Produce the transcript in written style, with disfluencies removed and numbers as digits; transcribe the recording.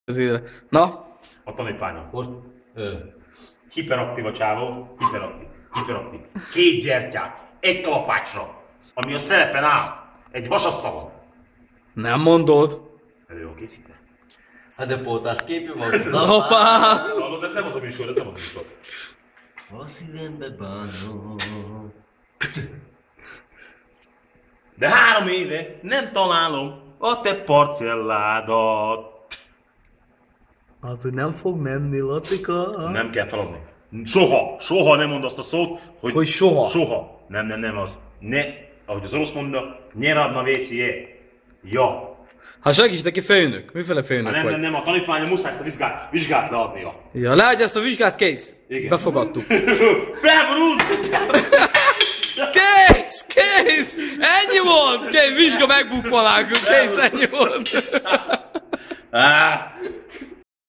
Az ide. Na? A tanítványom. Most... Hiperaktív a csávó. Hiperaktív. 2 gyertyát. 1 kalapácsra. Ami a szerepen áll. Egy vasasztalon. Nem mondod. Elő van készítve. Hát de pótás képű van. Hoppá! Hallod, ez nem az a műsor, ez nem az a műsor. A szívembe bánom. De 3 éve nem találom a te parcelládat. Hát, hogy nem fog menni, Latika. Nem kell feladni. Soha nem mondd azt a szót, Hogy soha? Soha. Nem az. Ne, ahogy az orosz mondja, ne radna vészié. Ja. Hát segíts neki főnök. Miféle főnök Ha vagy? nem, a tanítványom muszáj ezt a vizsgát leadnia. Ja, leadja ezt a vizsgát, kész. Igen. Befogadtuk. Felborúz! Kész! Ennyi volt! Kész, vizsga megbukvalákunk, kész, ennyi volt.